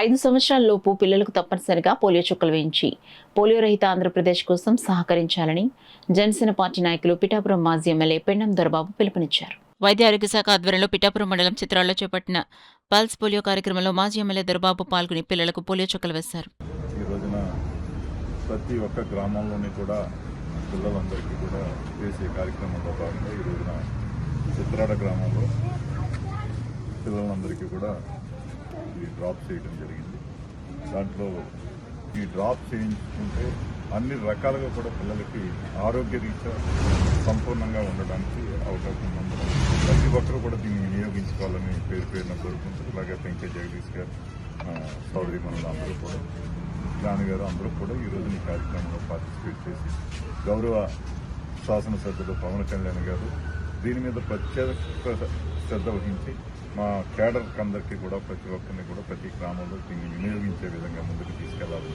5 సంవత్సరాల లోపు పిల్లలకు తప్పనిసరిగా పోలియో చుక్కలు వేయించి పోలియో రహిత ఆంధ్రప్రదేశ్ కోసం సహకరించాలని జనసేన పార్టీ నాయకులు పిఠాపురం మాజీ ఎమ్మెల్యే పెండం దొరబాబు పిలుపునిచ్చారు. వైద్య ఆరోగ్య శాఖ ఆధ్వర్యంలో పిఠాపురం మండలం చిత్రాల్లో చేపట్టిన పల్స్ పోలియో కార్యక్రమంలో మాజీ ఎమ్మెల్యే దొరబాబు పాల్గొని పిల్లలకు పోలియో చుక్కలు వేశారు. ఈ రోజున ప్రతి ఒక్క గ్రామంలోని కూడా పిల్లలందరికీ కూడా చేసే కార్యక్రమంలో భాగంగా ఈ రోజున చిత్రాడ గ్రామంలో పిల్లలందరికీ కూడా ఈ డ్రాప్ చేయడం జరిగింది. దాంట్లో ఈ డ్రాప్ చేయించుకుంటే అన్ని రకాలుగా కూడా పిల్లలకి ఆరోగ్య రీత్యా సంపూర్ణంగా ఉండడానికి అవకాశం ఉంది. ప్రతి ఒక్కరూ కూడా దీన్ని వినియోగించుకోవాలని పేరున కోరుకుంటారు. ఇలాగే పెంకే జగదీష్ గారు, సోదరి మనులు అందరూ కూడా, జాని గారు అందరూ కూడా ఈరోజు ఈ కార్యక్రమంలో పార్టిసిపేట్ చేసి గౌరవ శాసనసభ్యులు పవన్ కళ్యాణ్ గారు దీని మీద ప్రత్యేక శ్రద్ధ వహించి మా కేడర్ అందరికీ కూడా ప్రతి ఒక్కరిని కూడా ప్రతి గ్రామంలో దీన్ని వినియోగించే విధంగా ముందుకు తీసుకెళ్లాలని